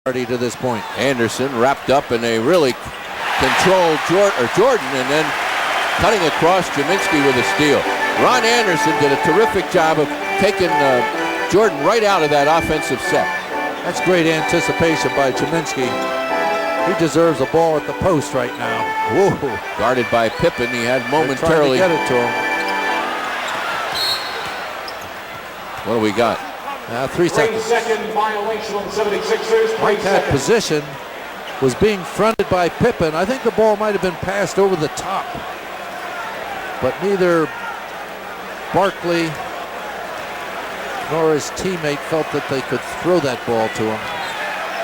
to this point. Anderson wrapped up in a really controlled Jordan, and then cutting across Jaminski with a steal. Ron Anderson did a terrific job of taking Jordan right out of that offensive set. That's great anticipation by Jaminski. He deserves a ball at the post right now. Whoa. Guarded by Pippen. He had momentarily. Get it to him. What do we got? 3 seconds. 3-second violation on 76ers. Mike, that position was being fronted by Pippen. I think the ball might have been passed over the top, but neither Barkley nor his teammate felt that they could throw that ball to him.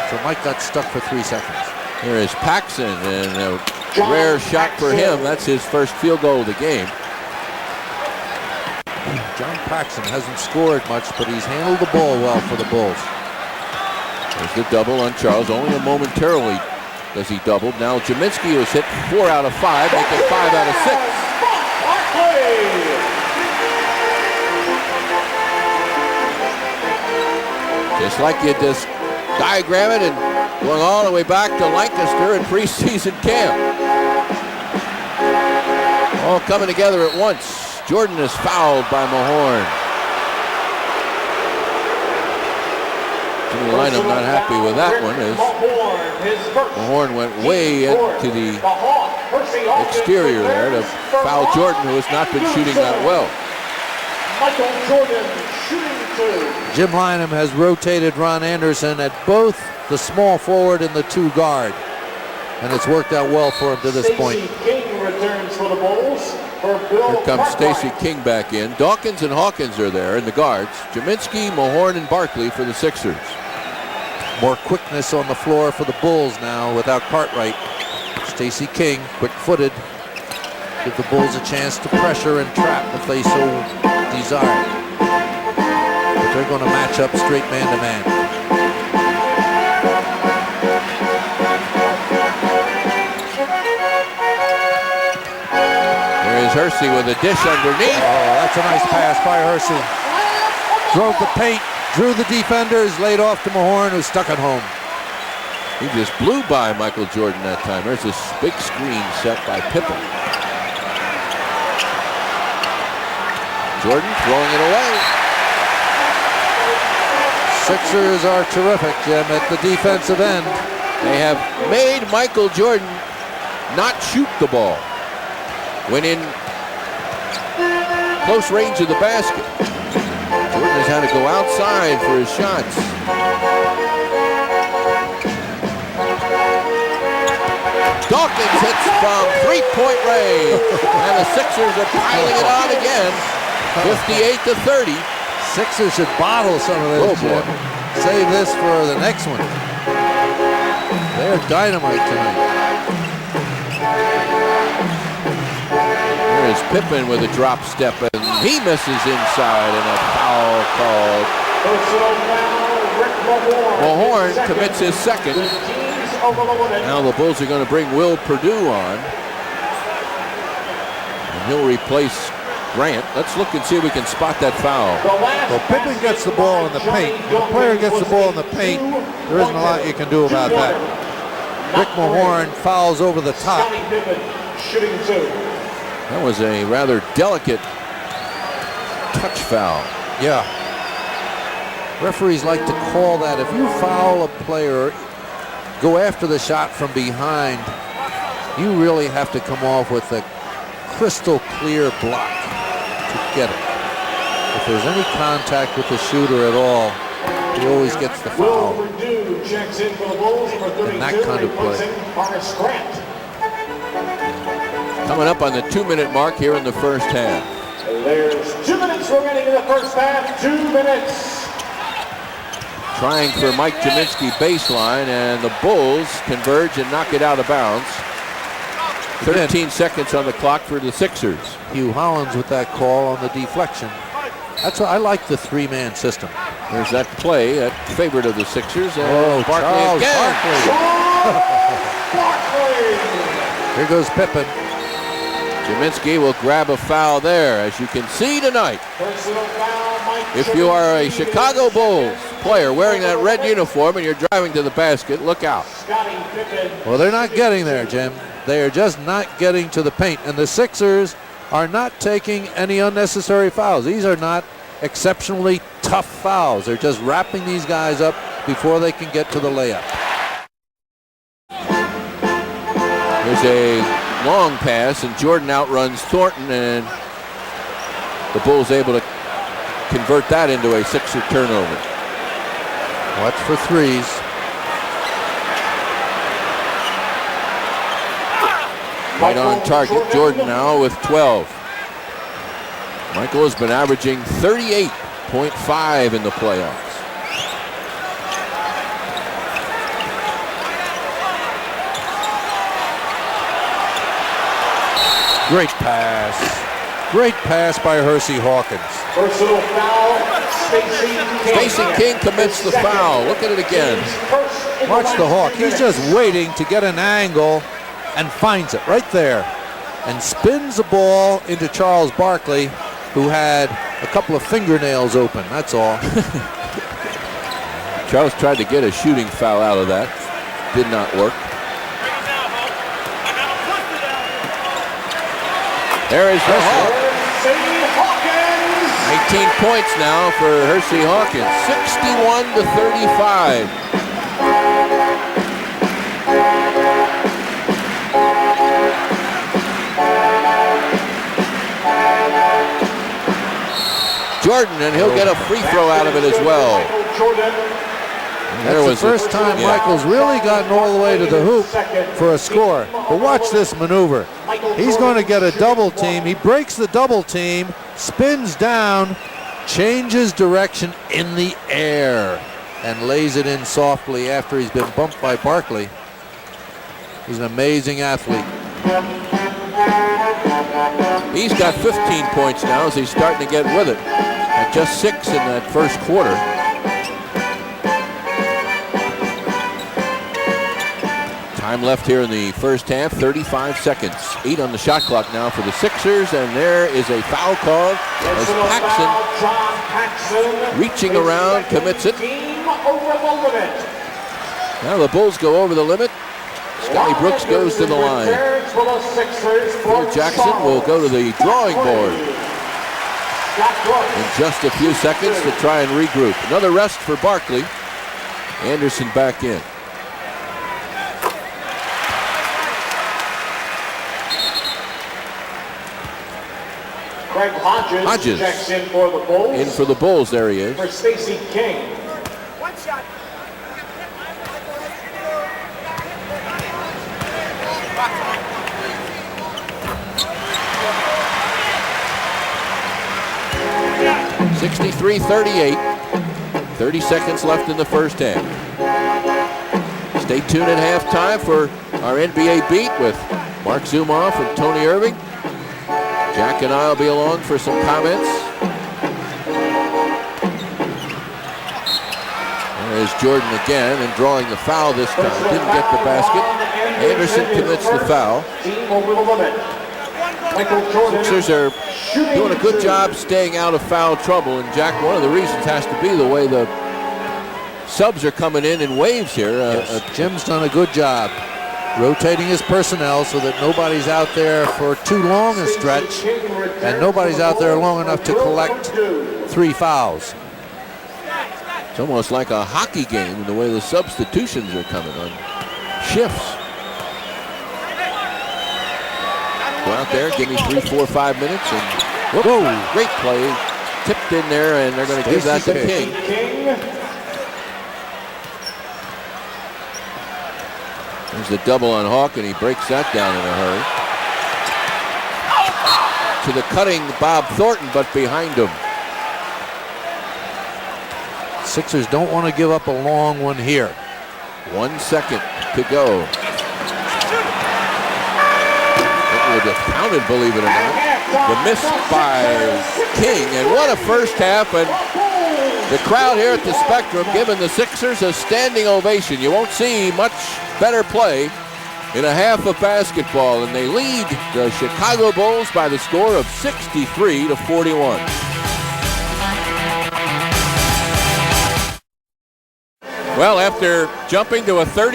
So Mike got stuck for 3 seconds. Here is Paxson, and a rare shot for him. That's his first field goal of the game. John Paxson hasn't scored much, but he's handled the ball well for the Bulls. There's the double on Charles. Only momentarily does he double. Now Jaminski has hit 4 out of 5, making 5 out of 6. Just like you just diagram it, and going all the way back to Lancaster in preseason camp. All coming together at once. Jordan is fouled by Mahorn. Jimmy Lynam not happy with that one, as Mahorn went way into the exterior there to foul Jordan, who has not been shooting that well. Michael Jordan shooting 2. Jim Lynam has rotated Ron Anderson at both the small forward and the 2 guard, and it's worked out well for him to this point. King returns for the Bulls. Here comes Stacey King back in. Dawkins and Hawkins are there in the guards. Jaminski, Mahorn, and Barkley for the Sixers. More quickness on the floor for the Bulls now without Cartwright. Stacey King, quick-footed. Give the Bulls a chance to pressure and trap if they so desire. But they're going to match up straight man-to-man. Hersey with a dish underneath. Oh, that's a nice pass by Hersey. Drove the paint, drew the defenders, laid off to Mahorn, who stuck it home. He just blew by Michael Jordan that time. There's this big screen set by Pippen. Jordan throwing it away. Sixers are terrific, Jim, at the defensive end. They have made Michael Jordan not shoot the ball when in close range of the basket. Jordan has had to go outside for his shots. Dawkins hits from 3-point range, and the Sixers are piling it on again, 58-30. Sixers should bottle some of this, Jim. Save this for the next one. They're dynamite tonight. Here's Pippen with a drop step, and he misses inside, and a foul called. Mahorn commits his second. Now the Bulls are going to bring Will Perdue on, and he'll replace Grant. Let's look and see if we can spot that foul. Well, Pippen gets the ball in the paint. When a player gets the ball in the paint, there isn't a lot you can do about that. Rick Mahorn fouls over the top. Shooting 2. That was a rather delicate touch foul. Yeah. Referees like to call that. If you foul a player, go after the shot from behind, you really have to come off with a crystal clear block to get it. If there's any contact with the shooter at all, he always gets the foul. Will Perdue checks in for the Bulls, number 32, and that kind of play. Horace Grant. Coming up on the 2-minute mark here in the first half. There's 2 minutes remaining in the first half. 2 minutes. Trying for Mike Jaminski baseline, and the Bulls converge and knock it out of bounds. 13 seconds on the clock for the Sixers. Hugh Hollins with that call on the deflection. That's why I like the 3-man system. There's that play, that favorite of the Sixers. And Barkley again. Here goes Pippen. Jaminski will grab a foul there. As you can see tonight, if you are a Chicago Bulls player wearing that red uniform and you're driving to the basket, look out. Well, they're not getting there, Jim. They are just not getting to the paint. And the Sixers are not taking any unnecessary fouls. These are not exceptionally tough fouls. They're just wrapping these guys up before they can get to the layup. There's a long pass, and Jordan outruns Thornton, and the Bulls able to convert that into a Sixer turnover. Watch for threes. Right on target, Jordan now with 12. Michael has been averaging 38.5 in the playoffs. Great pass. Great pass by Hersey Hawkins. Personal foul, Stacey King commits the foul. Look at it again. Watch the Hawk. He's just waiting to get an angle and finds it right there and spins the ball into Charles Barkley, who had a couple of fingernails open. That's all. Charles tried to get a shooting foul out of that. Did not work. There is the Hawk. 19 points now for Hersey Hawkins. 61-35. Jordan, and he'll get a free throw out of it as well. That's the first time Michael's really gotten all the way to the hoop for a score. But watch this maneuver. He's going to get a double team. He breaks the double team, spins down, changes direction in the air, and lays it in softly after he's been bumped by Barkley. He's an amazing athlete. He's got 15 points now as he's starting to get with it. At just 6 in that first quarter. Time left here in the first half, 35 seconds. 8 on the shot clock now for the Sixers, and there is a foul called as Paxson, reaching around, commits it. Now the Bulls go over the limit. Scotty Brooks goes to the line. Phil Jackson will go to the drawing board in just a few seconds to try and regroup. Another rest for Barkley. Anderson back in. Greg Hodges checks in for the Bulls. In for the Bulls, there he is. For Stacey King. One shot. 63-38. 30 seconds left in the first half. Stay tuned at halftime for our NBA beat with Mark Zumoff and Tony Irving. Jack and I will be along for some comments. There's Jordan again and drawing the foul this time. Didn't get the basket. Anderson commits the foul. Sixers are doing a good job staying out of foul trouble. And Jack, one of the reasons has to be the way the subs are coming in waves here. Jim's done a good job rotating his personnel so that nobody's out there for too long a stretch and nobody's out there long enough to collect 3 fouls. It's almost like a hockey game in the way the substitutions are coming on shifts. Go out there, give me 3, 4, 5 minutes, and whoa, great play. Tipped in there, and they're going to give that to King. There's the double on Hawk, and he breaks that down in a hurry. To the cutting Bob Thornton, but behind him. Sixers don't want to give up a long one here. 1 second to go. It would have counted, believe it or not. The miss by King, and what a first half, and the crowd here at the Spectrum giving the Sixers a standing ovation. You won't see much better play in a half of basketball, and they lead the Chicago Bulls by the score of 63-41. Well, after jumping to a 30